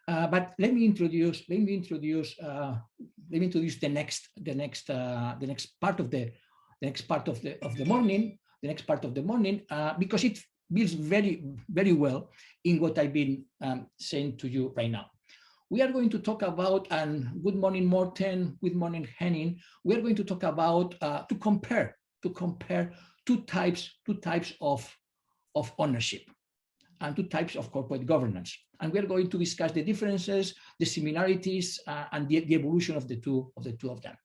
But let me introduce the next part of the morning, because it builds very well in what I've been saying to you right now. We are going to talk about, and good morning, Morten, good morning, Henning. We are going to talk about to compare two types of ownership and two types of corporate governance. And we are going to discuss the differences, the similarities, and the evolution of the two of them.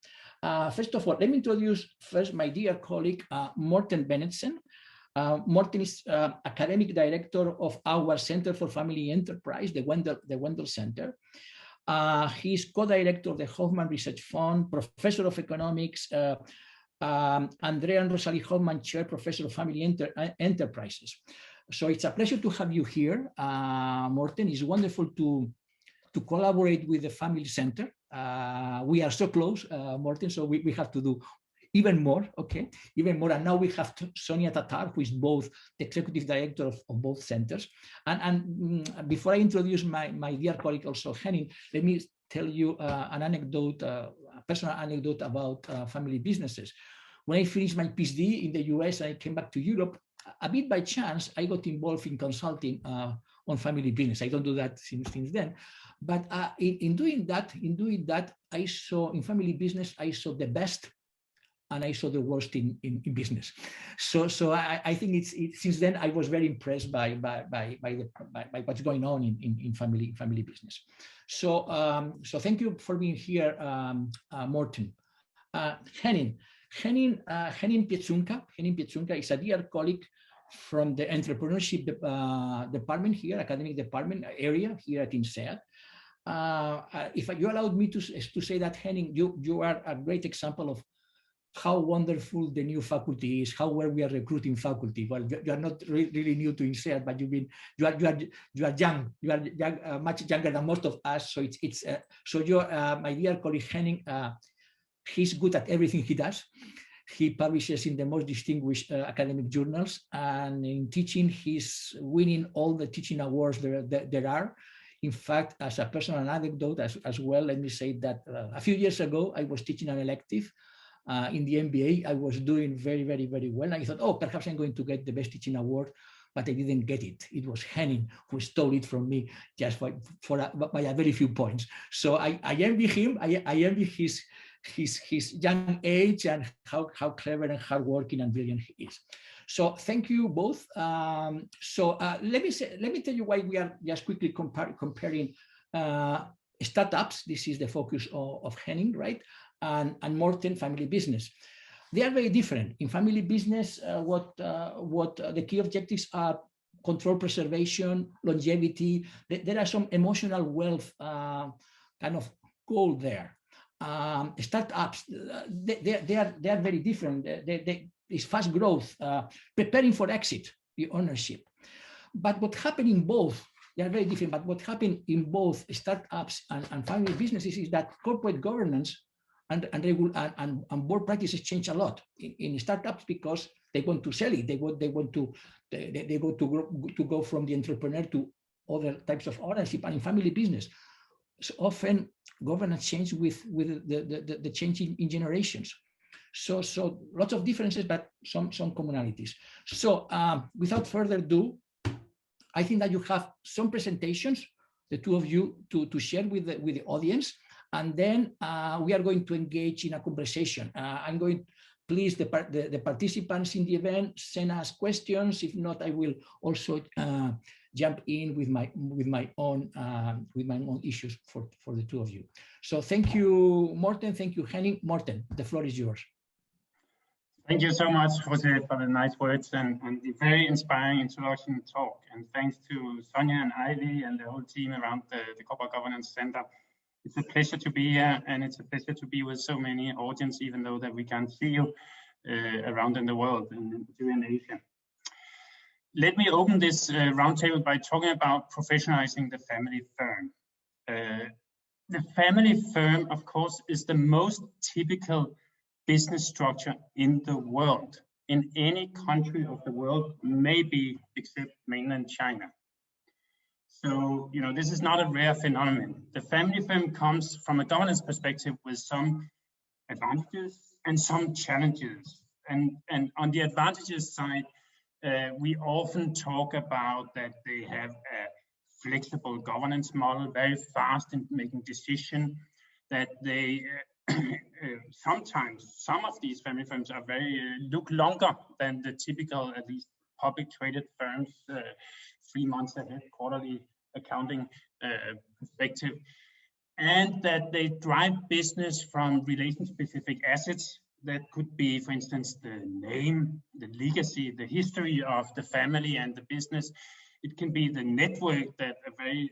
First of all, let me introduce first my dear colleague, Morten Bennedsen. Morten is academic director of our Center for Family Enterprise, the Wendel Center. He's co-director of the Hoffmann Research Fund, professor of economics, André and Rosalie Hoffmann Chair, Professor of Family Enterprises. So it's a pleasure to have you here, Morten. It's wonderful to collaborate with the Family Center. We are so close, Morten, so we have to do even more, okay? Even more. And now we have Sonia Tatar, who is both the executive director of both centers. And before I introduce my dear colleague, also Henning, let me tell you an anecdote, a personal anecdote about family businesses. When I finished my PhD in the US, I came back to Europe. A bit by chance, I got involved in consulting on family business. I don't do that since then, but in doing that, I saw in family business, I saw the best, and I saw the worst in business. So I think it's since then I was very impressed by what's going on in family business. So thank you for being here, Morten. Henning Piezunka is a dear colleague from the Entrepreneurship department here, academic department area here at INSEAD. If you allowed me to say that, Henning, you are a great example of how wonderful the new faculty is, how well we are recruiting faculty. Well, you are not really new to INSEAD, but you are young, much younger than most of us. So so you're my dear colleague Henning. He's good at everything he does. He publishes in the most distinguished academic journals, and in teaching, he's winning all the teaching awards there are. In fact, as a personal anecdote as well, let me say that a few years ago, I was teaching an elective in the MBA. I was doing very well. And I thought, oh, perhaps I'm going to get the best teaching award, but I didn't get it. It was Henning who stole it from me just by a very few points. So I envy him. I envy his young age and how clever and hardworking and brilliant he is. So thank you both. Let me tell you why we are just quickly comparing startups. This is the focus of Henning, right? And Morten, family business. They are very different. In family business, what the key objectives are: control, preservation, longevity. There are some emotional wealth kind of goal there. Startups, they are very different. It's fast growth, preparing for exit, the ownership. But what happened in both, they are very different. But what happened in both startups and family businesses is that corporate governance and board practices change a lot in startups, because they want to sell it. They go to go from the entrepreneur to other types of ownership. And in family business, so often governance change with the change in generations. So lots of differences, but some commonalities. So without further ado, I think that you have some presentations, the two of you, to share with the audience. And then we are going to engage in a conversation. I'm going, please, the participants in the event, send us questions. If not, I will also jump in with my own issues for the two of you. So thank you, Morten. Thank you, Henning. Morten, the floor is yours. Thank you so much, Jose, for the nice words and the very inspiring introduction talk. And thanks to Sonia and Ivy and the whole team around the Corporate Governance Center. It's a pleasure to be here, and it's a pleasure to be with so many audience, even though that we can't see you around in the world, and particularly in Asia. Let me open this roundtable by talking about professionalizing the family firm. The family firm, of course, is the most typical business structure in the world, in any country of the world, maybe except mainland China. So, this is not a rare phenomenon. The family firm comes from a governance perspective with some advantages and some challenges. And on the advantages side, we often talk about that they have a flexible governance model, very fast in making decisions, that they sometimes, some of these family firms are look longer than the typical, at least public traded firms, 3 months ahead, quarterly accounting perspective, and that they drive business from relation-specific assets. That could be, for instance, the name, the legacy, the history of the family and the business. It can be the network that a very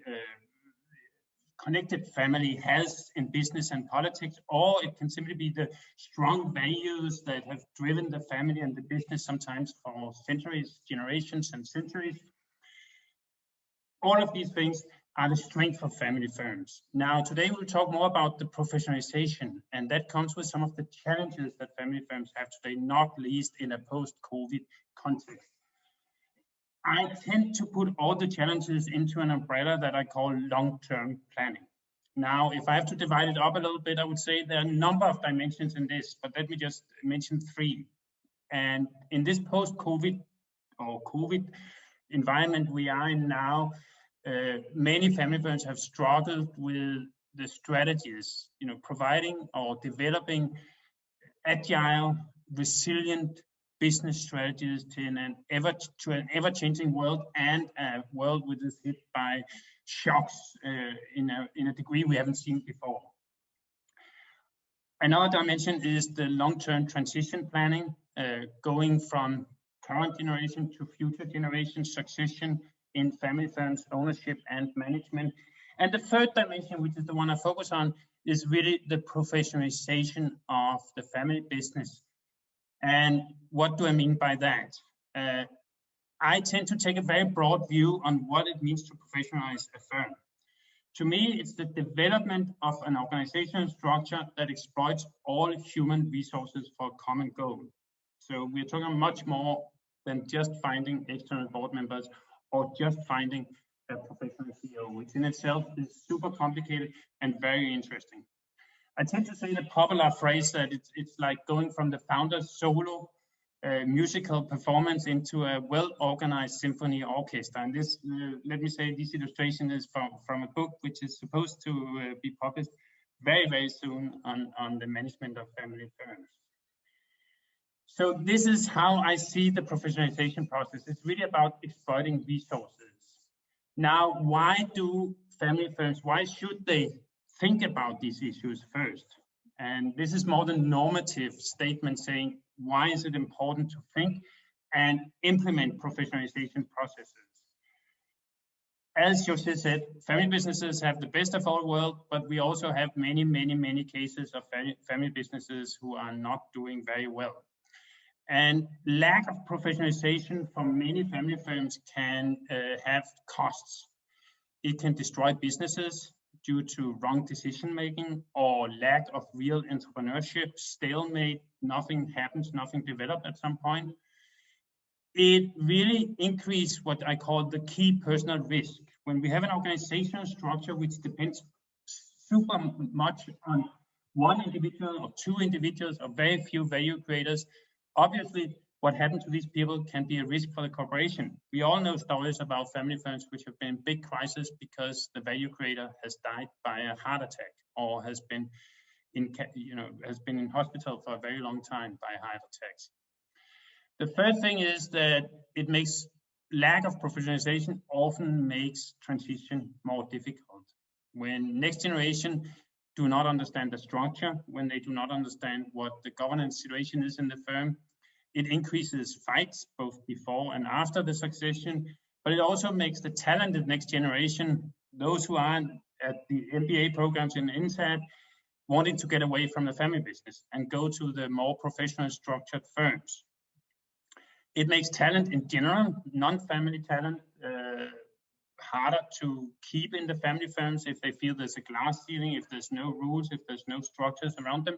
connected family has in business and politics, or it can simply be the strong values that have driven the family and the business sometimes for centuries, generations and centuries. All of these things are the strength of family firms. Now, today we'll talk more about the professionalization, and that comes with some of the challenges that family firms have today, not least in a post-COVID context. I tend to put all the challenges into an umbrella that I call long-term planning. Now, if I have to divide it up a little bit, I would say there are a number of dimensions in this, but let me just mention 3. And in this post-COVID or COVID environment we are in now, many family firms have struggled with the strategies, providing or developing agile, resilient business strategies to an ever-changing world, and a world which is hit by shocks in a degree we haven't seen before. Another dimension is the long-term transition planning, going from current generation to future generation succession in family firms, ownership and management. And the third dimension, which is the one I focus on, is really the professionalization of the family business. And what do I mean by that? I tend to take a very broad view on what it means to professionalize a firm. To me, it's the development of an organizational structure that exploits all human resources for a common goal. So we're talking much more than just finding external board members or just finding a professional CEO, which in itself is super complicated and very interesting. I tend to say the popular phrase that it's like going from the founder's solo musical performance into a well-organized symphony orchestra. And this, let me say, this illustration is from a book which is supposed to be published very, very soon on the management of family firms. So this is how I see the professionalization process. It's really about exploiting resources. Now, why do family firms, why should they think about these issues first? And this is more than normative statement saying, why is it important to think and implement professionalization processes? As Jose said, family businesses have the best of all worlds, but we also have many, many, many cases of family businesses who are not doing very well. And lack of professionalization for many family firms can have costs. It can destroy businesses due to wrong decision-making or lack of real entrepreneurship, stalemate, nothing happens, nothing developed at some point. It really increases what I call the key personal risk. When we have an organizational structure which depends super much on one individual or two individuals or very few value creators, obviously, what happened to these people can be a risk for the corporation. We all know stories about family firms which have been in big crisis because the value creator has died by a heart attack or has been in hospital for a very long time by heart attacks. The third thing is that it makes lack of professionalization often makes transition more difficult. When next generation do not understand the structure, when they do not understand what the governance situation is in the firm, it increases fights both before and after the succession, but it also makes the talented next generation, those who are at the MBA programs in INSEAD, wanting to get away from the family business and go to the more professional structured firms. It makes talent in general, non-family talent, harder to keep in the family firms if they feel there's a glass ceiling, if there's no rules, if there's no structures around them.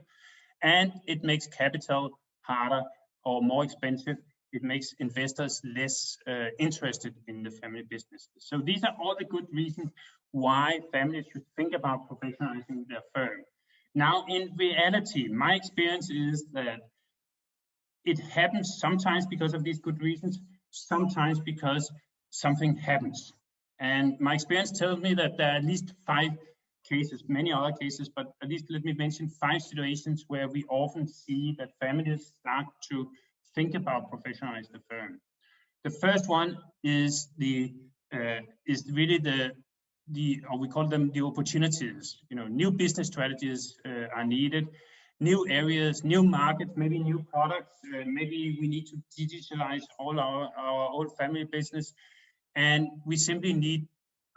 And it makes capital harder or more expensive it makes investors less interested in the family business. So these are all the good reasons why families should think about professionalizing their firm. Now, in reality, my experience is that it happens sometimes because of these good reasons, sometimes because something happens. And my experience tells me that there are at least 5 cases, many other cases, but at least let me mention 5 situations where we often see that families start to think about professionalize the firm. The first one is really or we call them the opportunities. You know, new business strategies are needed, new areas, new markets, maybe new products. Maybe we need to digitalize all our old family business, and we simply need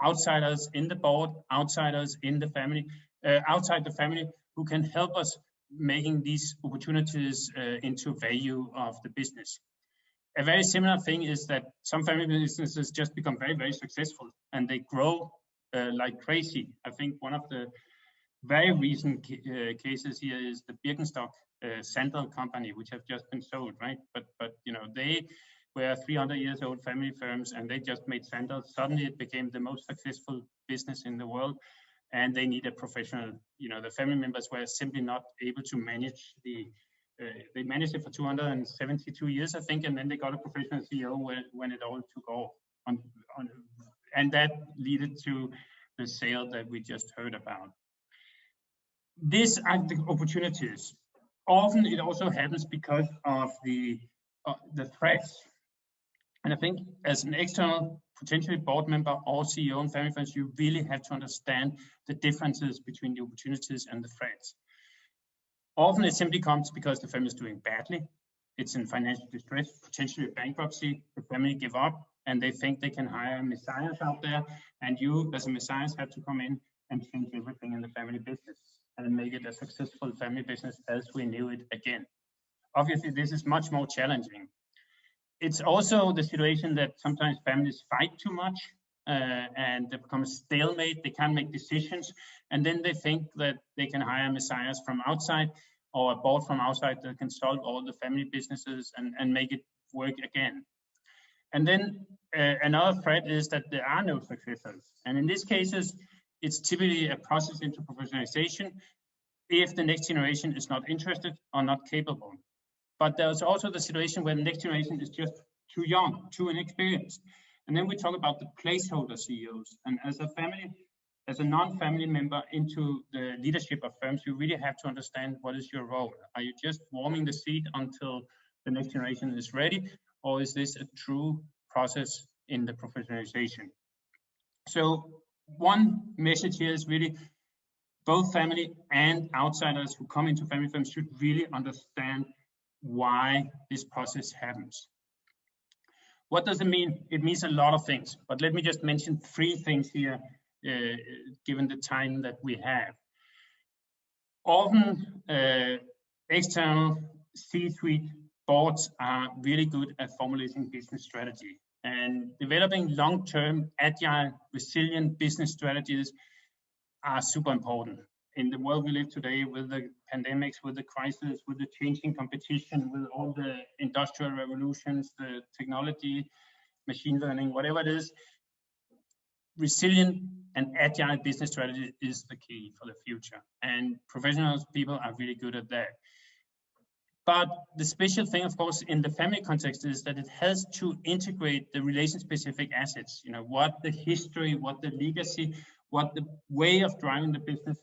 outsiders in the board, outsiders in the family, outside the family, who can help us making these opportunities into value of the business. A very similar thing is that some family businesses just become very, very successful and they grow like crazy. I think one of the very recent cases here is the Birkenstock sandal company, which have just been sold, right? But you know, they were 300 years old family firms and they just made sandals. Suddenly it became the most successful business in the world, and they need a professional. You know, the family members were simply not able to manage they managed it for 272 years, I think, and then they got a professional CEO when it all took off. And that led to the sale that we just heard about. These are the opportunities. Often it also happens because of the threats. And I think as an external, potentially board member or CEO in family firms, you really have to understand the differences between the opportunities and the threats. Often it simply comes because the family is doing badly. It's in financial distress, potentially bankruptcy. The family give up and they think they can hire messiahs out there. And you, as a messiah, have to come in and change everything in the family business and make it a successful family business as we knew it again. Obviously, this is much more challenging. It's also the situation that sometimes families fight too much and they become a stalemate. They can't make decisions. And then they think that they can hire messiahs from outside or a board from outside that can solve all the family businesses and make it work again. And then another threat is that there are no successors. And in these cases, it's typically a process into professionalization if the next generation is not interested or not capable. But there's also the situation where the next generation is just too young, too inexperienced. And then we talk about the placeholder CEOs. And as a family, as a non-family member into the leadership of firms, you really have to understand what is your role. Are you just warming the seat until the next generation is ready? Or is this a true process in the professionalization? So one message here is really both family and outsiders who come into family firms should really understand why this process happens. What does it mean? It means a lot of things, but let me just mention 3 things here, given the time that we have. Often, external C-suite boards are really good at formulating business strategy, and developing long-term, agile, resilient business strategies are super important. In the world we live today, with the pandemics, with the crisis, with the changing competition, with all the industrial revolutions, the technology, machine learning, whatever it is, resilient and agile business strategy is the key for the future. And professional people are really good at that. But the special thing, of course, in the family context is that it has to integrate the relation-specific assets. You know, what the history, what the legacy, what the way of driving the business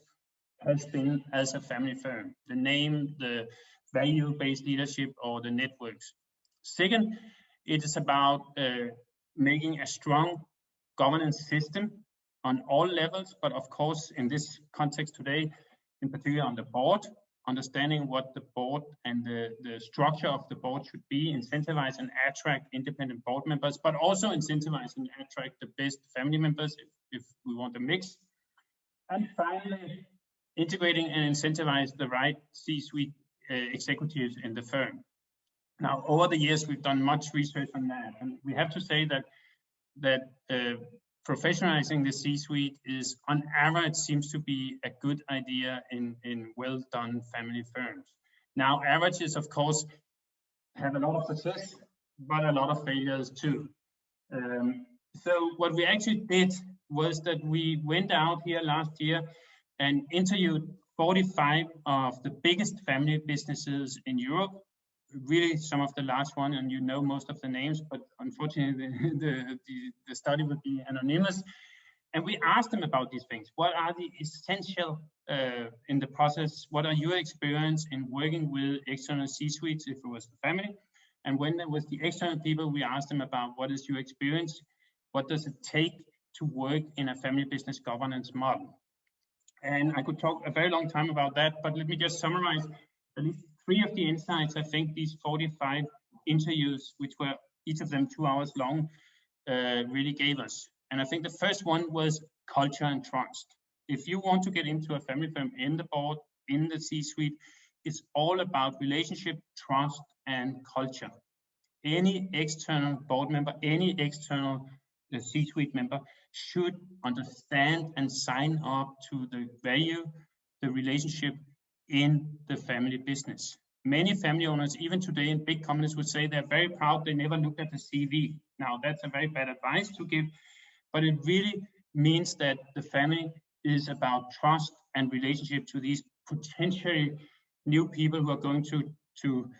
has been as a family firm, the name, the value-based leadership, or the networks. Second, it is about making a strong governance system on all levels, but of course, in this context today, in particular on the board, understanding what the board and the structure of the board should be, incentivize and attract independent board members, but also incentivize and attract the best family members if we want a mix. And finally, integrating and incentivize the right C-suite executives in the firm. Now, over the years, we've done much research on that, and we have to say that professionalizing the C-suite is, on average, seems to be a good idea in well-done family firms. Now, averages, of course, have a lot of success, but a lot of failures too. So what we actually did was that we went out here last year and interviewed 45 of the biggest family businesses in Europe, really some of the large ones, and you know most of the names, but unfortunately the study would be anonymous. And we asked them about these things. What are the essential in the process? What are your experience in working with external C-suites if it was the family? And when there was the external people, we asked them about what is your experience? What does it take to work in a family business governance model? And I could talk a very long time about that, but let me just summarize at least 3 of the insights I think these 45 interviews, which were each of them 2 hours long, really gave us. And I think the first one was culture and trust. If you want to get into a family firm in the board, in the C-suite, it's all about relationship, trust, and culture. Any external board member, any external C-suite member should understand and sign up to the value, the relationship in the family business. Many family owners, even today in big companies, would say they're very proud they never looked at the CV. Now, that's a very bad advice to give, but it really means that the family is about trust and relationship to these potentially new people who are going to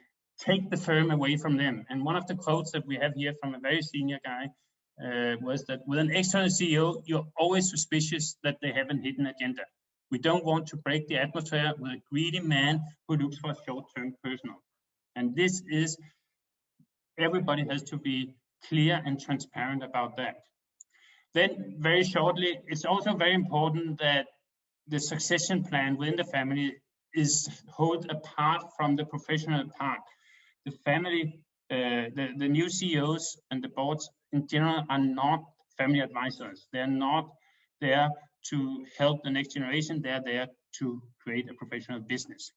take the firm away from them. And one of the quotes that we have here from a very senior guy was that with an external CEO, you're always suspicious that they have a hidden agenda. We don't want to break the atmosphere with a greedy man who looks for short-term personal. And this is, everybody has to be clear and transparent about that. Then very shortly, it's also very important that the succession plan within the family is held apart from the professional part. The family, the new CEOs and the boards in general are not family advisors. They're not there to help the next generation. They're there to create a professional business.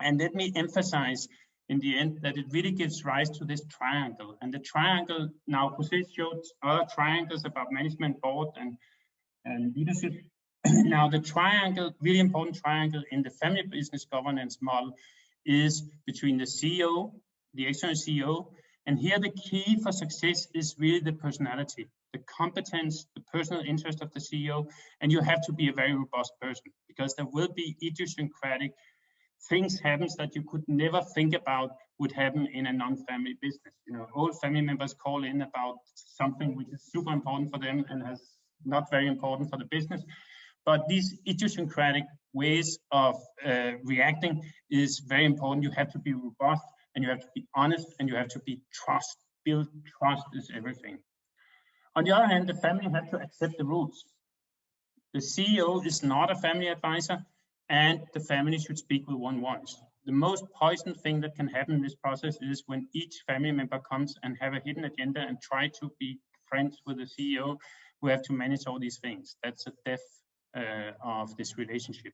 And let me emphasize in the end that it really gives rise to this triangle. And the triangle, now Jose showed other triangles about management, board, and leadership. Now the triangle, really important triangle in the family business governance model is between the CEO, the external CEO, and here the key for success is really the personality, the competence, the personal interest of the CEO, and you have to be a very robust person because there will be idiosyncratic things happens that you could never think about would happen in a non-family business. You know, old family members call in about something which is super important for them and has not very important for the business. But these idiosyncratic ways of reacting is very important. You have to be robust and you have to be honest and you have to be trust. Build trust is everything. On the other hand, the family have to accept the rules. The CEO is not a family advisor and the family should speak with one voice. The most poison thing that can happen in this process is when each family member comes and have a hidden agenda and try to be friends with the CEO who have to manage all these things. That's a death of this relationship.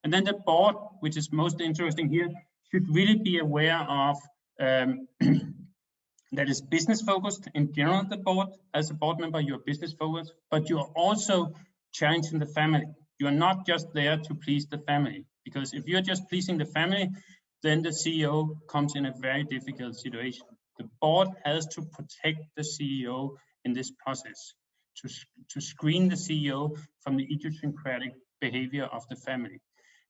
And then the board, which is most interesting here, should really be aware of that is business focused. In general, the board, as a board member, you're business focused, but you're also challenging the family. You're not just there to please the family, because if you're just pleasing the family, then the CEO comes in a very difficult situation. The board has to protect the CEO in this process, to screen the CEO from the idiosyncratic behavior of the family.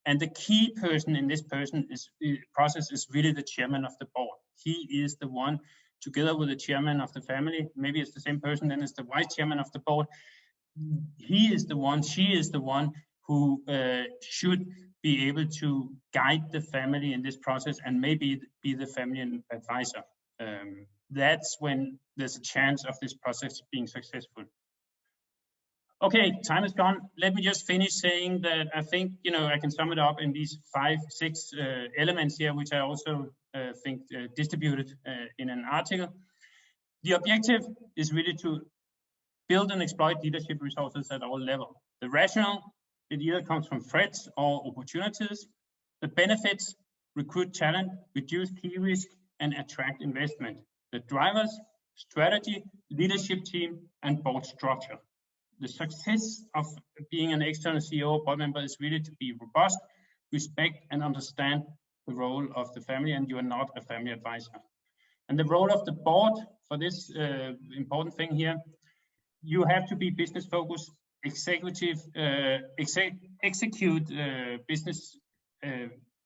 And the key person in this process is really the chairman of the board. He is the one, together with the chairman of the family, maybe it's the same person then as the vice chairman of the board. He is the one, she is the one who should be able to guide the family in this process and maybe be the family advisor. That's when there's a chance of this process being successful. Okay, time is gone. Let me just finish saying that I think, I can sum it up in these 5, 6 elements here, which I also think distributed in an article. The objective is really to build and exploit leadership resources at all levels. The rationale, it either comes from threats or opportunities. The benefits, recruit talent, reduce key risk, and attract investment. The drivers, strategy, leadership team, and board structure. The success of being an external CEO or board member is really to be robust, respect, and understand the role of the family, and you are not a family advisor. And the role of the board for this important thing here, you have to be business focused, execute business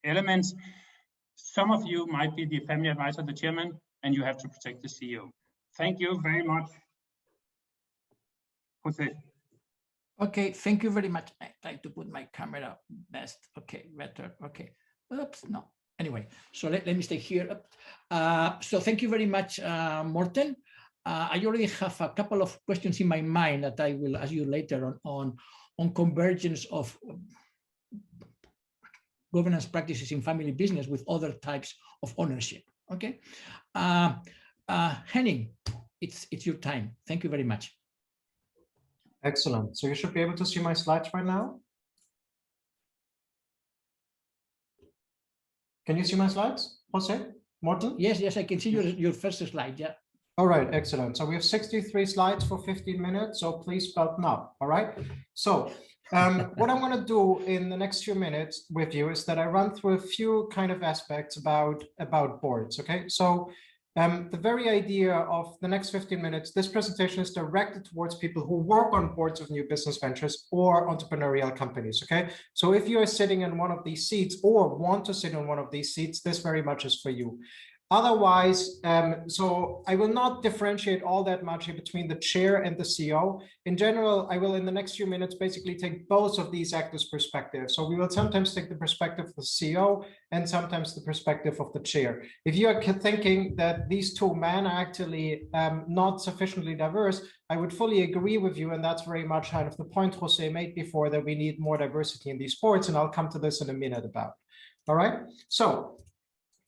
elements. Some of you might be the family advisor, the chairman, and you have to protect the CEO. Thank you very much, Jose. Okay, thank you very much. I try to put my camera best. Okay, better. Okay. Oops, no. Anyway, so let me stay here. So thank you very much, Morten. I already have a couple of questions in my mind that I will ask you later on convergence of governance practices in family business with other types of ownership. Okay, Henning, it's your time. Thank you very much. Excellent. So you should be able to see my slides right now. Can you see my slides, Jose, Morten? Yes, I can see your first slide. Yeah. All right, excellent. So we have 63 slides for 15 minutes, so please button up, all right? So what I'm going to do in the next few minutes with you is that I run through a few kind of aspects about boards, okay? So the very idea of the next 15 minutes, this presentation is directed towards people who work on boards of new business ventures or entrepreneurial companies, okay? So if you are sitting in one of these seats or want to sit in one of these seats, this very much is for you. Otherwise, so I will not differentiate all that much between the chair and the CEO. In general, I will in the next few minutes basically take both of these actors' perspectives. So we will sometimes take the perspective of the CEO and sometimes the perspective of the chair. If you are thinking that these two men are actually not sufficiently diverse, I would fully agree with you. And that's very much kind of the point Jose made before, that we need more diversity in these boards. And I'll come to this in a minute about. All right. So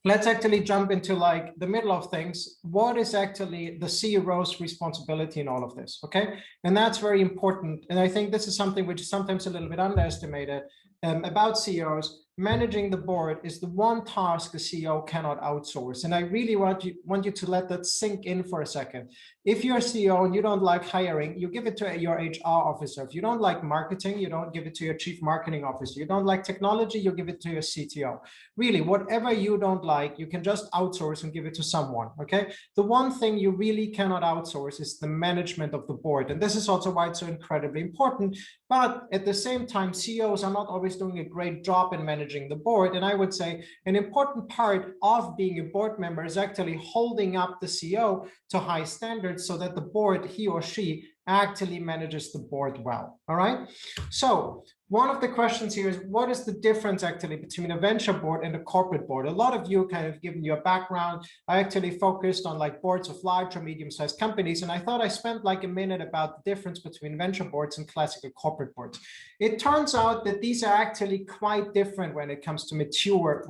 let's actually jump into like the middle of things. What is actually the CEO's responsibility in all of this? Okay. And that's very important. And I think this is something which is sometimes a little bit underestimated about CEOs. Managing the board is the one task the CEO cannot outsource. And I really want you to let that sink in for a second. If you're a CEO and you don't like hiring, you give it to your HR officer. If you don't like marketing, you don't give it to your chief marketing officer. You don't like technology, you give it to your CTO. Really, whatever you don't like, you can just outsource and give it to someone, okay? The one thing you really cannot outsource is the management of the board. And this is also why it's so incredibly important. But at the same time, CEOs are not always doing a great job in managing the board. And I would say an important part of being a board member is actually holding up the CEO to high standards so that the board, he or she, actually manages the board well. All right. So one of the questions here is, what is the difference actually between a venture board and a corporate board? A lot of you kind of given your background. I actually focused on like boards of large or medium-sized companies. And I thought I spent like a minute about the difference between venture boards and classical corporate boards. It turns out that these are actually quite different when it comes to mature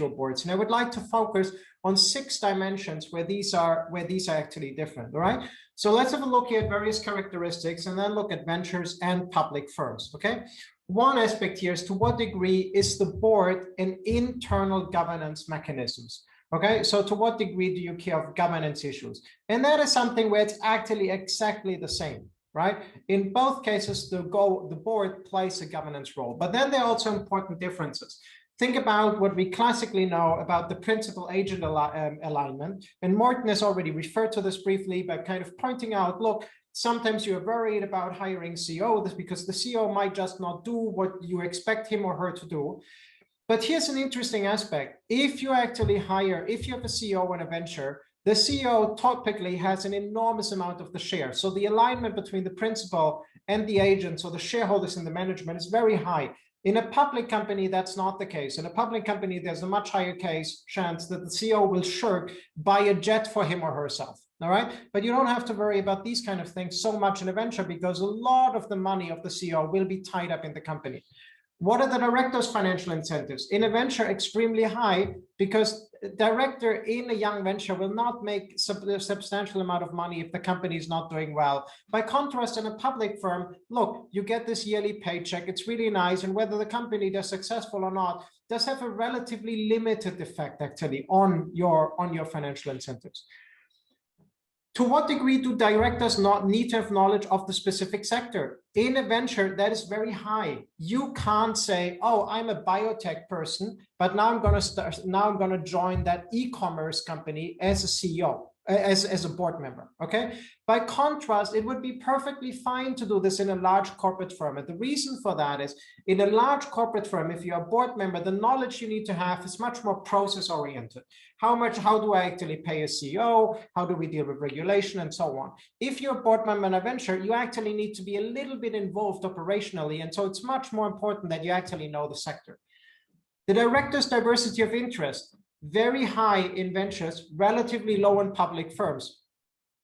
boards. And I would like to focus on 6 dimensions where these are actually different. All right. So let's have a look here at various characteristics and then look at ventures and public firms, okay? One aspect here is to what degree is the board an internal governance mechanisms, okay? So to what degree do you care of governance issues? And that is something where it's actually exactly the same, right? In both cases, the board plays a governance role, but then there are also important differences. Think about what we classically know about the principal-agent alignment. And Morten has already referred to this briefly by kind of pointing out, look, sometimes you're worried about hiring CEO because the CEO might just not do what you expect him or her to do. But here's an interesting aspect. If you actually hire, if you have a CEO in a venture, the CEO typically has an enormous amount of the shares. So the alignment between the principal and the agents or the shareholders in the management is very high. In a public company, that's not the case. In a public company, there's a much higher chance that the CEO will sure buy a jet for him or herself. All right. But you don't have to worry about these kind of things so much in a venture because a lot of the money of the CEO will be tied up in the company. What are the director's financial incentives? In a venture, extremely high, because a director in a young venture will not make a substantial amount of money if the company is not doing well. By contrast, in a public firm, look, you get this yearly paycheck. It's really nice. And whether the company is successful or not does have a relatively limited effect, actually, on your financial incentives. To what degree do directors not need to have knowledge of the specific sector? In a venture, that is very high. You can't say, oh, I'm a biotech person, but now I'm going to join that e-commerce company as a CEO, as a board member, okay? By contrast, it would be perfectly fine to do this in a large corporate firm. And the reason for that is, in a large corporate firm, if you're a board member, the knowledge you need to have is much more process-oriented. How do I actually pay a CEO? How do we deal with regulation and so on? If you're a board member in a venture, you actually need to be a little bit involved operationally. And so it's much more important that you actually know the sector. The director's diversity of interest, very high in ventures, relatively low in public firms.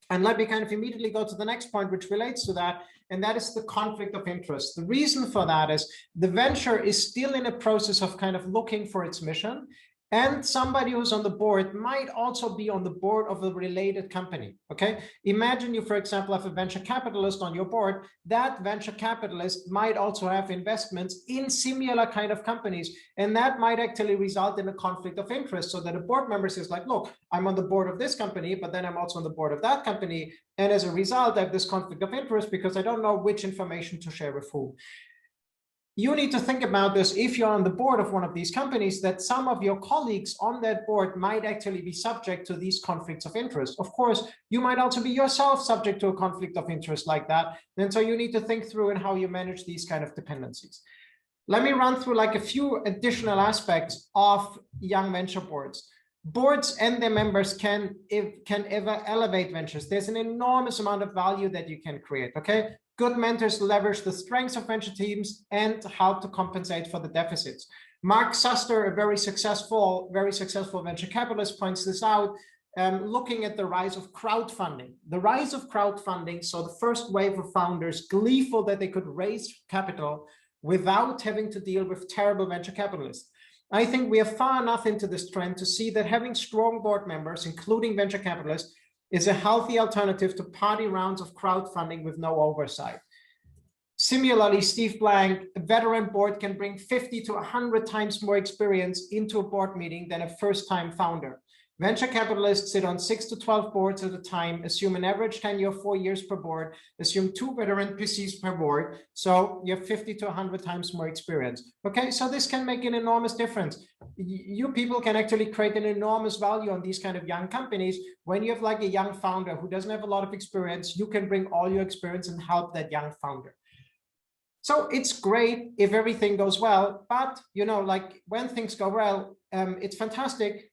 And let me kind of immediately go to the next point, which relates to that, and that is the conflict of interest. The reason for that is the venture is still in a process of kind of looking for its mission. And somebody who's on the board might also be on the board of a related company, okay? Imagine you, for example, have a venture capitalist on your board. That venture capitalist might also have investments in similar kind of companies. And that might actually result in a conflict of interest, so that a board member says like, look, I'm on the board of this company, but then I'm also on the board of that company. And as a result, I have this conflict of interest because I don't know which information to share with who. You need to think about this if you're on the board of one of these companies, that some of your colleagues on that board might actually be subject to these conflicts of interest. Of course, you might also be yourself subject to a conflict of interest like that. And so you need to think through in how you manage these kind of dependencies. Let me run through like a few additional aspects of young venture boards. Boards and their members can ever elevate ventures. There's an enormous amount of value that you can create, okay? Good mentors leverage the strengths of venture teams and how to compensate for the deficits. Mark Suster, a very successful venture capitalist, points this out, looking at the rise of crowdfunding. The rise of crowdfunding, so the first wave of founders gleeful that they could raise capital without having to deal with terrible venture capitalists. I think we are far enough into this trend to see that having strong board members, including venture capitalists, is a healthy alternative to party rounds of crowdfunding with no oversight. Similarly, Steve Blank, a veteran board, can bring 50 to 100 times more experience into a board meeting than a first-time founder. Venture capitalists sit on 6 to 12 boards at a time, assume an average tenure of 4 years per board, assume 2 veteran PCs per board, so you have 50 to 100 times more experience. Okay, so this can make an enormous difference. You people can actually create an enormous value on these kind of young companies. When you have like a young founder who doesn't have a lot of experience, you can bring all your experience and help that young founder. So it's great if everything goes well, but you know, like when things go well, it's fantastic.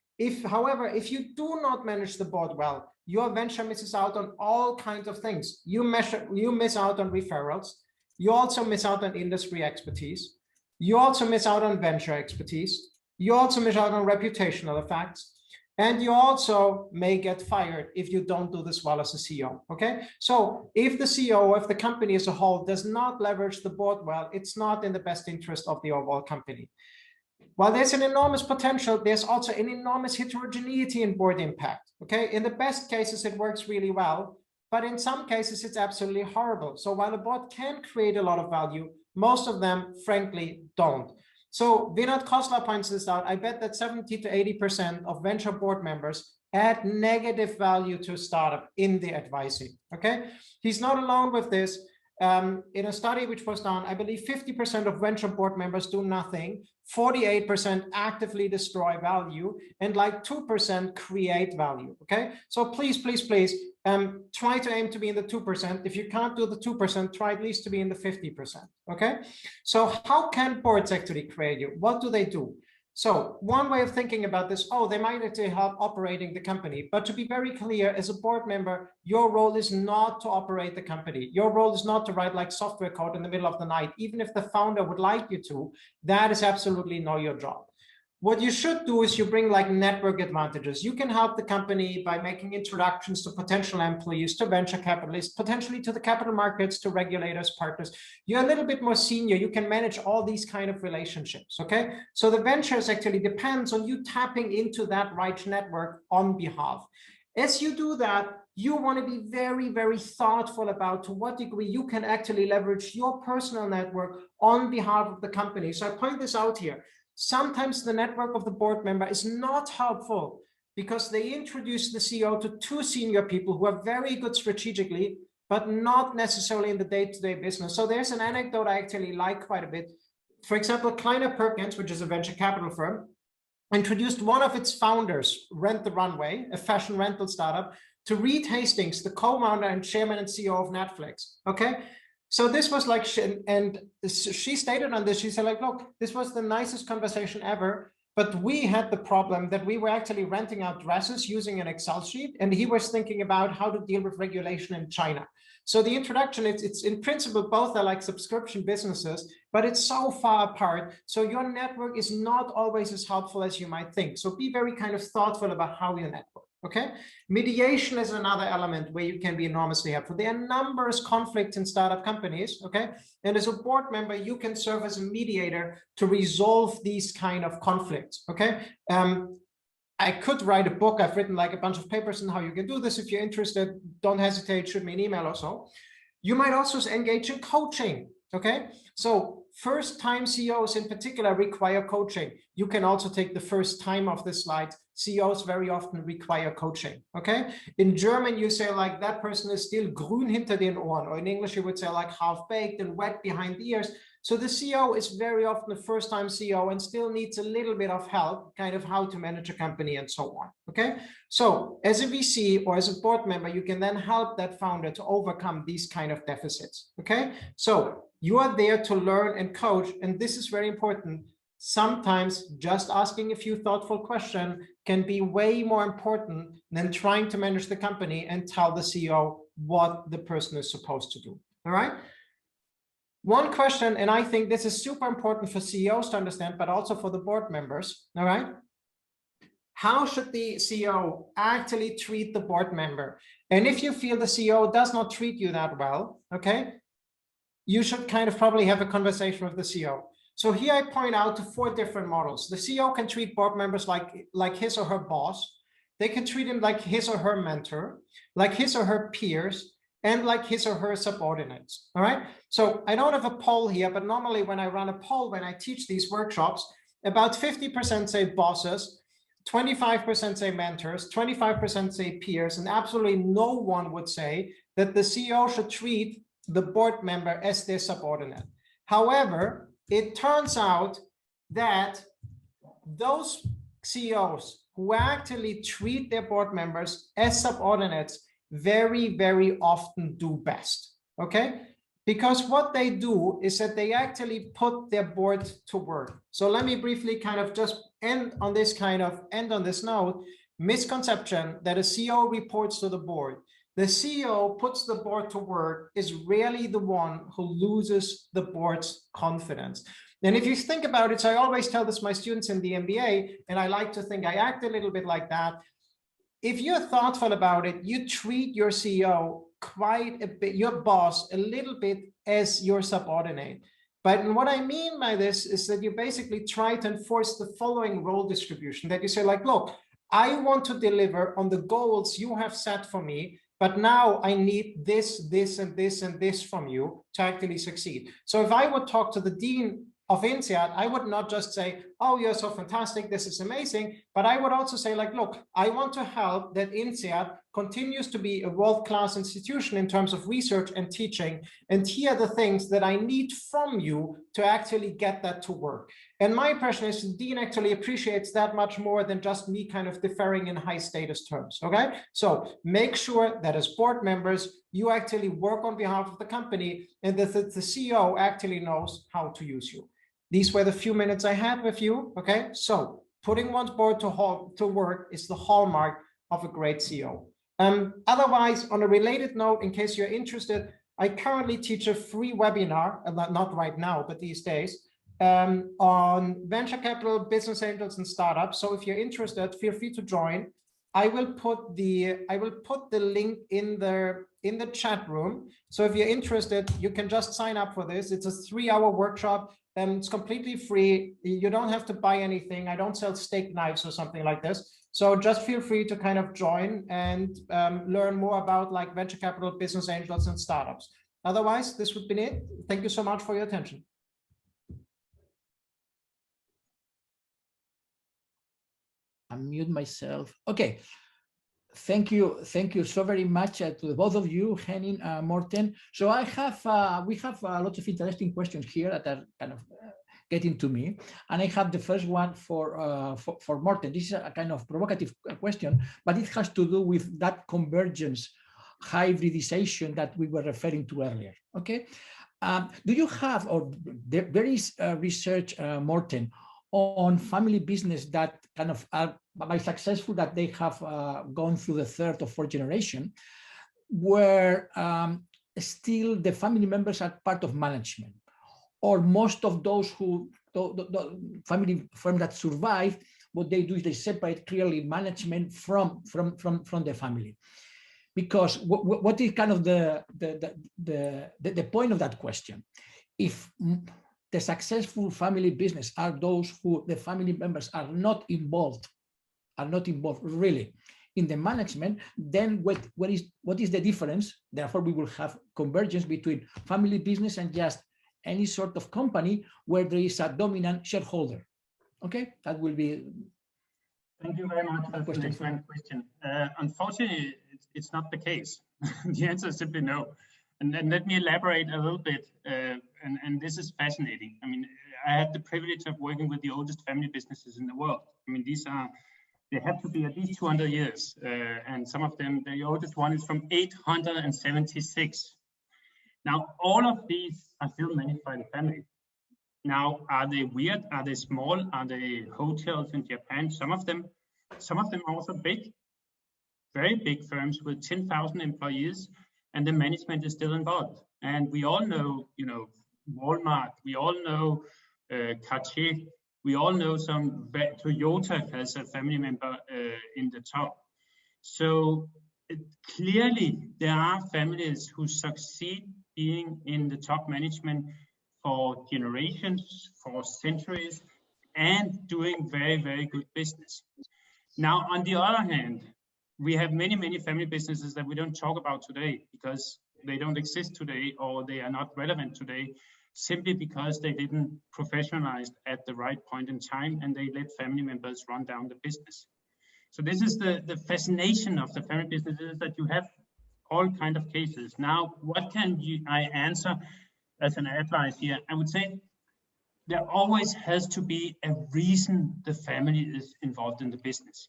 However, if you do not manage the board well, your venture misses out on all kinds of things. You miss out on referrals. You also miss out on industry expertise. You also miss out on venture expertise. You also miss out on reputational effects. And you also may get fired if you don't do this well as a CEO, okay? So if the CEO of the company as a whole does not leverage the board well, it's not in the best interest of the overall company. While there's an enormous potential, there's also an enormous heterogeneity in board impact, okay? In the best cases, it works really well, but in some cases, it's absolutely horrible. So while a board can create a lot of value, most of them, frankly, don't. So Vinod Khosla points this out. I bet that 70 to 80% of venture board members add negative value to a startup in the advising, okay? He's not alone with this. In a study which was done, I believe 50% of venture board members do nothing, 48% actively destroy value, and like 2% create value, okay? So please, please, please, try to aim to be in the 2%. If you can't do the 2%, try at least to be in the 50%, okay? So how can boards actually create you? What do they do? So one way of thinking about this, they might actually help operating the company. But to be very clear, as a board member, your role is not to operate the company. Your role is not to write like software code in the middle of the night, even if the founder would like you to. That is absolutely not your job. What you should do is you bring like network advantages. You can help the company by making introductions to potential employees, to venture capitalists, potentially to the capital markets, to regulators, partners. You're a little bit more senior. You can manage all these kind of relationships, okay? So the ventures actually depends on you tapping into that right network on behalf. As you do that, you want to be very, very thoughtful about to what degree you can actually leverage your personal network on behalf of the company. So I point this out here. Sometimes the network of the board member is not helpful because they introduce the CEO to two senior people who are very good strategically, but not necessarily in the day-to-day business. So there's an anecdote I actually like quite a bit. For example, Kleiner Perkins, which is a venture capital firm, introduced one of its founders, Rent the Runway, a fashion rental startup, to Reed Hastings, the co-founder and chairman and CEO of Netflix. Okay, so this was like, and she stated on this, she said like, look, this was the nicest conversation ever, but we had the problem that we were actually renting out dresses using an Excel sheet, and he was thinking about how to deal with regulation in China. So the introduction, it's in principle, both are like subscription businesses, but it's so far apart. So your network is not always as helpful as you might think. So be very kind of thoughtful about how you network, okay? Mediation is another element where you can be enormously helpful. There are numerous conflicts in startup companies, okay? And as a board member, you can serve as a mediator to resolve these kind of conflicts, okay? I could write a book. I've written like a bunch of papers on how you can do this. If you're interested, don't hesitate, shoot me an email or so. You might also engage in coaching, okay? So first-time CEOs in particular require coaching. You can also take the first time of this slide. CEOs very often require coaching, okay? In German, you say like that person is still grün hinter den Ohren, or in English, you would say like half-baked and wet behind the ears. So the CEO is very often a first-time CEO and still needs a little bit of help, kind of how to manage a company and so on, okay? So as a VC or as a board member, you can then help that founder to overcome these kind of deficits, okay? So you are there to learn and coach, and this is very important. Sometimes just asking a few thoughtful questions can be way more important than trying to manage the company and tell the CEO what the person is supposed to do, all right? One question, and I think this is super important for CEOs to understand, but also for the board members, all right? How should the CEO actually treat the board member? And if you feel the CEO does not treat you that well, okay, you should kind of probably have a conversation with the CEO. So here I point out to 4 different models. The CEO can treat board members like his or her boss. They can treat him like his or her mentor, like his or her peers, and like his or her subordinates, all right? So I don't have a poll here, but normally when I run a poll, when I teach these workshops, about 50% say bosses, 25% say mentors, 25% say peers, and absolutely no one would say that the CEO should treat the board member as their subordinate. However, it turns out that those CEOs who actually treat their board members as subordinates very, very often do best, okay? Because what they do is that they actually put their board to work. So let me briefly kind of just end on this note. Misconception that a CEO reports to the board. The CEO puts the board to work is rarely the one who loses the board's confidence. And if you think about it, so I always tell this to my students in the MBA, and I like to think I act a little bit like that. If you're thoughtful about it, you treat your CEO quite a bit, your boss, a little bit as your subordinate. But what I mean by this is that you basically try to enforce the following role distribution, that you say like, look, I want to deliver on the goals you have set for me, but now I need this, this, and this, and this from you to actually succeed. So if I would talk to the dean of INSEAD, I would not just say, oh, you're so fantastic, this is amazing, but I would also say like, look, I want to help that INSEAD continues to be a world-class institution in terms of research and teaching, and here are the things that I need from you to actually get that to work. And my impression is the dean actually appreciates that much more than just me kind of deferring in high status terms, okay? So make sure that as board members, you actually work on behalf of the company and that the CEO actually knows how to use you. These were the few minutes I had with you, okay? So putting one's board to work is the hallmark of a great CEO. Otherwise, on a related note, in case you're interested, I currently teach a free webinar, not right now, but these days, on venture capital, business angels, and startups. So if you're interested, feel free to join. I will put the link in the chat room. So if you're interested, you can just sign up for this. It's a 3-hour workshop. It's completely free. You don't have to buy anything. I don't sell steak knives or something like this. So just feel free to kind of join and learn more about like venture capital, business angels, and startups. Otherwise, this would be it. Thank you so much for your attention. unmute myself. Okay. Thank you so very much to the both of you, Henning, Morten. So we have lots of interesting questions here that are kind of getting to me, and I have the first one for Morten. This is a kind of provocative question, but it has to do with that convergence, hybridization that we were referring to earlier. Okay, do you have, or there is research, Morten, on family business that kind of are by successful, that they have gone through the third or fourth generation, where still the family members are part of management, or most of those who, the family firm that survive, what they do is they separate clearly management from the family. Because what is kind of the point of that question? If the successful family business are those who the family members are not involved really in the management, then what is the difference? Therefore, we will have convergence between family business and just any sort of company where there is a dominant shareholder. Okay, that will be. Thank you very much. That's an excellent question. Unfortunately, it's not the case. The answer is simply no. And let me elaborate a little bit. And this is fascinating. I mean, I had the privilege of working with the oldest family businesses in the world. I mean, they have to be at least 200 years. And some of them, the oldest one is from 876. Now, all of these are still managed by the family. Now, are they weird? Are they small? Are they hotels in Japan? Some of them are also big, very big firms with 10,000 employees, and the management is still involved. And we all know, Walmart, we all know Cartier, we all know Toyota has a family member in the top. So clearly there are families who succeed being in the top management for generations, for centuries, and doing very, very good business. Now, on the other hand, we have many, many family businesses that we don't talk about today because they don't exist today, or they are not relevant today, simply because they didn't professionalize at the right point in time, and they let family members run down the business. So this is the fascination of the family businesses, that you have all kinds of cases. Now, what can I answer as an advice here? I would say there always has to be a reason the family is involved in the business.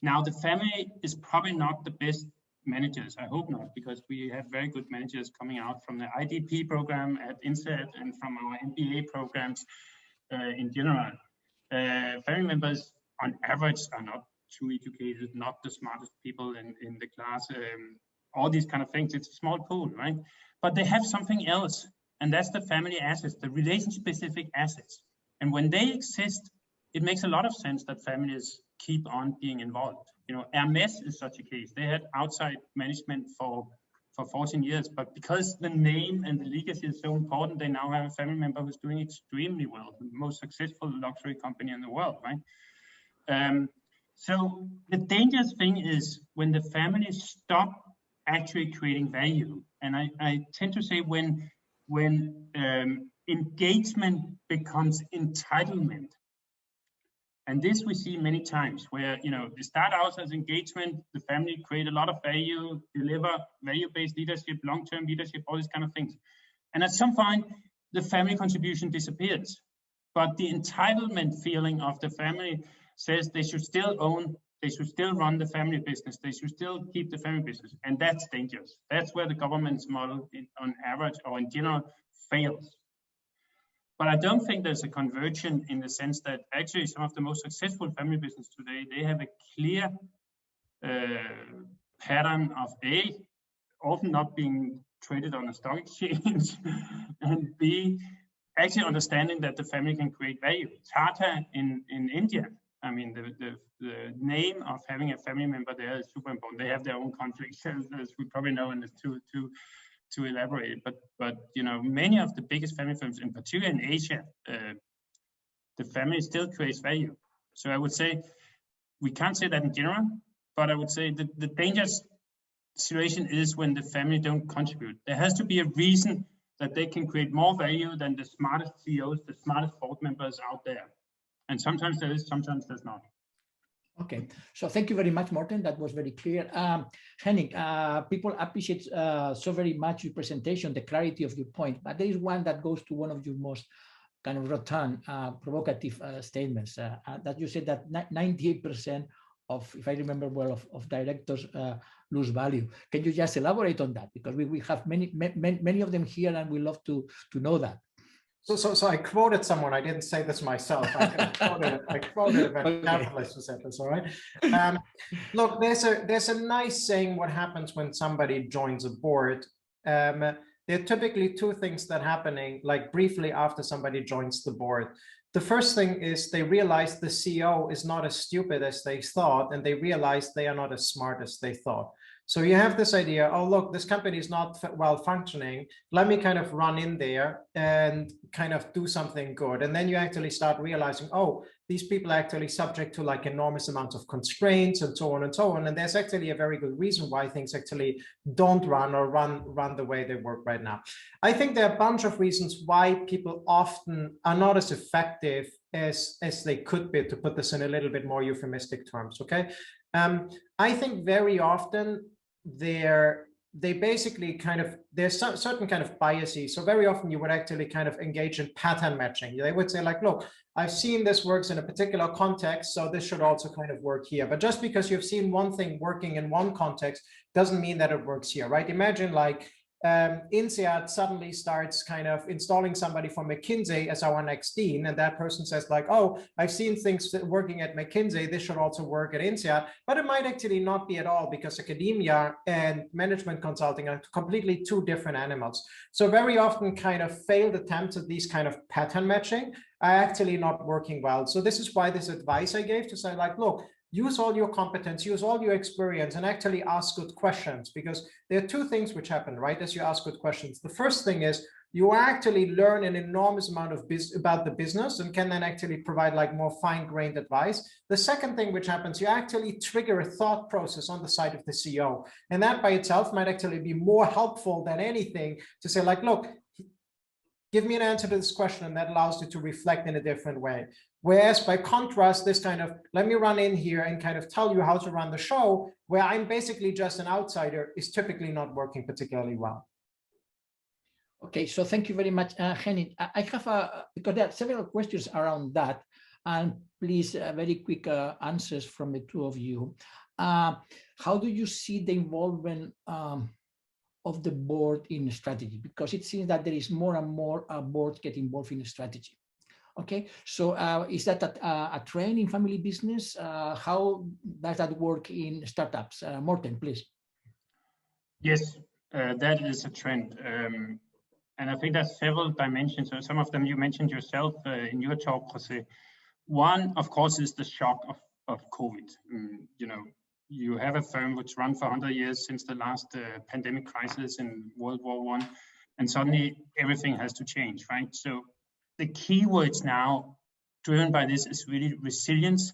Now, the family is probably not the best managers. I hope not, because we have very good managers coming out from the IDP program at INSEAD and from our MBA programs in general. Family members, on average, are not too educated, not the smartest people in the class, all these kind of things. It's a small pool, right? But they have something else, and that's the family assets, the relation-specific assets. And when they exist, it makes a lot of sense that families keep on being involved. Hermes is such a case. They had outside management for 14 years, but because the name and the legacy is so important, they now have a family member who's doing extremely well, the most successful luxury company in the world, right? So the dangerous thing is when the families stop actually creating value. And I tend to say when engagement becomes entitlement. And this we see many times where, they start out as engagement, the family create a lot of value, deliver value-based leadership, long-term leadership, all these kind of things. And at some point, the family contribution disappears. But the entitlement feeling of the family says they should still own, they should still run the family business, they should still keep the family business. And that's dangerous. That's where the government's model on average or in general fails. But I don't think there's a conversion in the sense that actually some of the most successful family business today, they have a clear pattern of A, often not being traded on a stock exchange, and B, actually understanding that the family can create value. Tata in India, I mean, the name of having a family member there is super important. They have their own conflicts, as we probably know, and it's to elaborate, but many of the biggest family firms, in particular in Asia, the family still creates value. So I would say we can't say that in general, but I would say that the dangerous situation is when the family don't contribute. There has to be a reason that they can create more value than the smartest CEOs, the smartest board members out there. And sometimes there is, sometimes there's not. Okay, so thank you very much, Morten. That was very clear. Henning, people appreciate so very much your presentation, the clarity of your point, but there is one that goes to one of your most kind of rotund, provocative statements that you said that 98% of, if I remember well, of directors lose value. Can you just elaborate on that? Because we have many of them here, and we love to know that. So I quoted someone. I didn't say this myself. I quoted a venture capitalist who said this. All right. Look, there's a nice saying. What happens when somebody joins a board? There are typically two things that happening, like briefly after somebody joins the board. The first thing is they realize the CEO is not as stupid as they thought, and they realize they are not as smart as they thought. So you have this idea, oh, look, this company is not well functioning. Let me kind of run in there and kind of do something good. And then you actually start realizing, oh, these people are actually subject to like enormous amounts of constraints and so on and so on. And there's actually a very good reason why things actually don't run the way they work right now. I think there are a bunch of reasons why people often are not as effective as they could be, to put this in a little bit more euphemistic terms, okay? I think very often they basically kind of, there's some certain kind of biases. So very often you would actually kind of engage in pattern matching. They would say like, look, I've seen this works in a particular context, so this should also kind of work here. But just because you've seen one thing working in one context doesn't mean that it works here, right? Imagine like INSEAD suddenly starts kind of installing somebody from McKinsey as our next dean, and that person says like, oh, I've seen things working at McKinsey, this should also work at INSEAD, but it might actually not be at all, because academia and management consulting are completely two different animals. So very often kind of failed attempts at these kind of pattern matching are actually not working well. So this is why this advice I gave, to say like, look, use all your competence, use all your experience, and actually ask good questions, because there are two things which happen, right, as you ask good questions. The first thing is you actually learn an enormous amount of about the business, and can then actually provide like more fine-grained advice. The second thing which happens, you actually trigger a thought process on the side of the CEO, and that by itself might actually be more helpful than anything, to say like, look, give me an answer to this question, and that allows you to reflect in a different way. Whereas by contrast, this kind of, let me run in here and kind of tell you how to run the show, where I'm basically just an outsider, is typically not working particularly well. Okay, so thank you very much, Henning. I have because there are several questions around that, and please, very quick answers from the two of you. How do you see the involvement of the board in strategy? Because it seems that there is more and more boards get involved in strategy. Okay, so is that a trend in family business? How does that work in startups? Morten, please. Yes, that is a trend. And I think there's several dimensions. So some of them you mentioned yourself in your talk, Jose. One, of course, is the shock of COVID. You know, you have a firm which run for 100 years since the last pandemic crisis in World War I, and suddenly everything has to change, right? So the keywords now driven by this is really resilience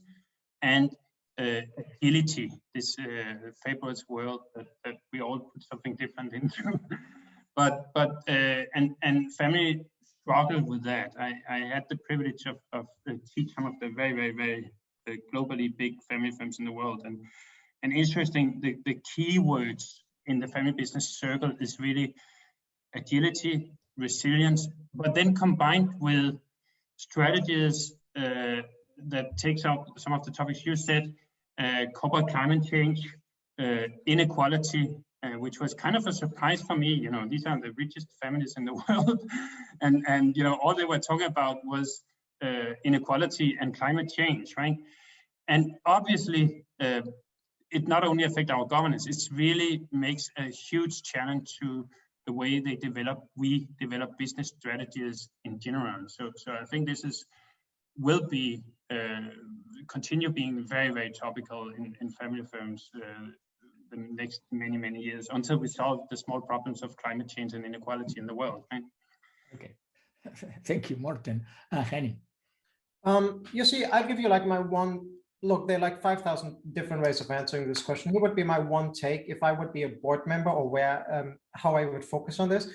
and agility, this fabulous word that we all put something different into. And family struggled with that. I had the privilege of teach some of the very globally big family firms in the world. And interesting, the keywords in the family business circle is really agility, resilience, but then combined with strategies that takes out some of the topics you said, corporate climate change, inequality, which was kind of a surprise for me. You know, these are the richest families in the world, and you know, all they were talking about was inequality and climate change, right? And obviously, it not only affects our governance, it really makes a huge challenge to the way we develop business strategies in general. So I think this will be continue being very topical in family firms the next many years, until we solve the small problems of climate change and inequality in the world. Right? Okay, thank you, Morten. Henning. You see, I'll give you like my one. Look, there are like 5,000 different ways of answering this question. What would be my one take if I would be a board member, or where how I would focus on this?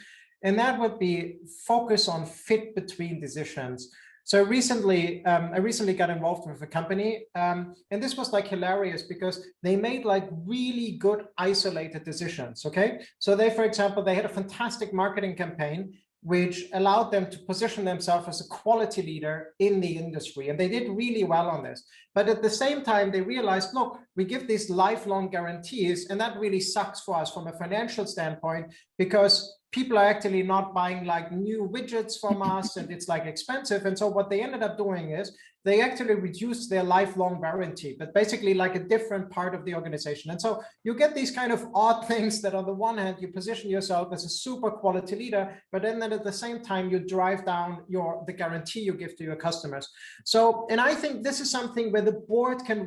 and that would be focus on fit between decisions. So I recently got involved with a company, and this was like hilarious because they made like really good isolated decisions. Okay, so they, for example, they had a fantastic marketing campaign which allowed them to position themselves as a quality leader in the industry, and they did really well on this. But at the same time, they realized, look, we give these lifelong guarantees, and that really sucks for us from a financial standpoint, because people are actually not buying like new widgets from us, and it's like expensive. And so what they ended up doing is they actually reduced their lifelong warranty, but basically like a different part of the organization. And so you get these kind of odd things that on the one hand, you position yourself as a super quality leader, but then at the same time, you drive down the guarantee you give to your customers. So, and I think this is something where the board can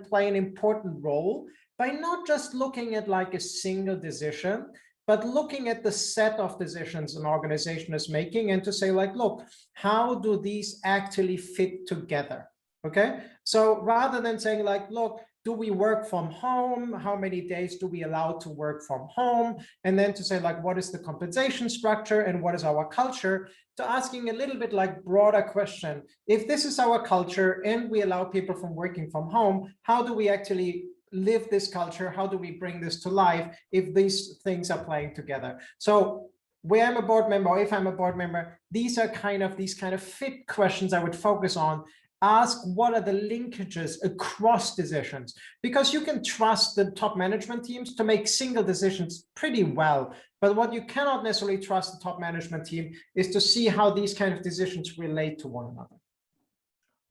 play an important role by not just looking at like a single decision, but looking at the set of decisions an organization is making and to say like, look, how do these actually fit together? Okay. So rather than saying like, look, do we work from home? How many days do we allow to work from home? And then to say like, what is the compensation structure and what is our culture? To asking a little bit like broader question. If this is our culture and we allow people from working from home, how do we actually live this culture? How do we bring this to life if these things are playing together? So where I'm a board member, or if I'm a board member, these kind of fit questions I would focus on. Ask what are the linkages across decisions, because you can trust the top management teams to make single decisions pretty well. But what you cannot necessarily trust the top management team is to see how these kind of decisions relate to one another.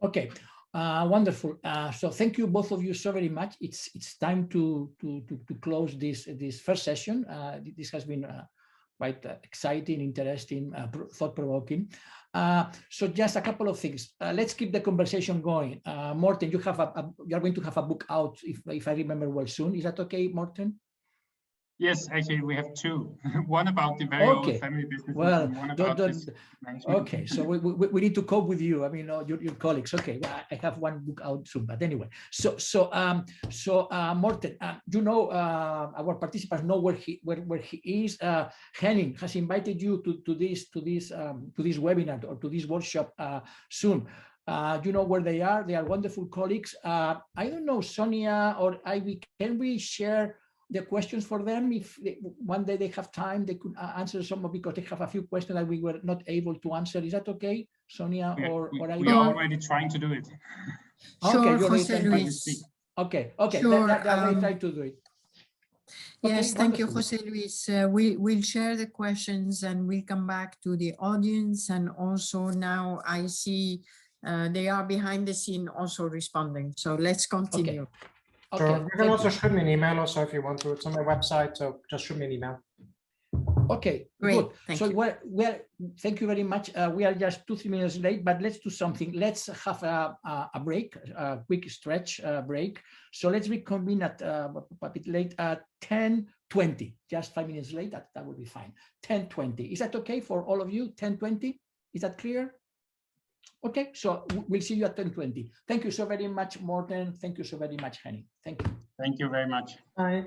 Okay. Wonderful. So thank you both of you so very much. It's time to close this first session. This has been quite exciting, interesting, thought-provoking. So just a couple of things. Let's keep the conversation going. Morten, you are going to have a book out, if I remember well, soon. Is that okay, Morten? Yes, actually, we have two. One about the very old family business, well, and one about this management. Okay, so we need to cope with you. I mean, your colleagues. Okay, well, I have one book out soon, but anyway. So Morten, you know, our participants know where he is. Henning has invited you to this webinar or to this workshop soon. You know where they are. They are wonderful colleagues. I don't know, Sonia or Ivy, can we share the questions for them? If one day they have time, they could answer some, because they have a few questions that we were not able to answer. Is that okay, Sonia? We are already trying to do it. Sure, okay, Jose Luis. Okay. Sure, that way try to do it. Okay, yes, thank you, Jose Luis. We'll share the questions and we'll come back to the audience. And also now I see they are behind the scene also responding. So let's continue. Okay. Sure. You can also shoot me an email also if you want to. It's on my website, so just shoot me an email. Okay, great. Good. Thank so you. Thank you very much. We are just 2-3 minutes late, but let's do something. Let's have a break, a quick stretch break. So let's reconvene at a bit late at 10:20. Just 5 minutes late. That will be fine. 10:20. Is that okay for all of you? 10:20. Is that clear? Okay, so we'll see you at 10:20. Thank you so very much, Morten. Thank you so very much, Henning. Thank you. Thank you very much. Bye.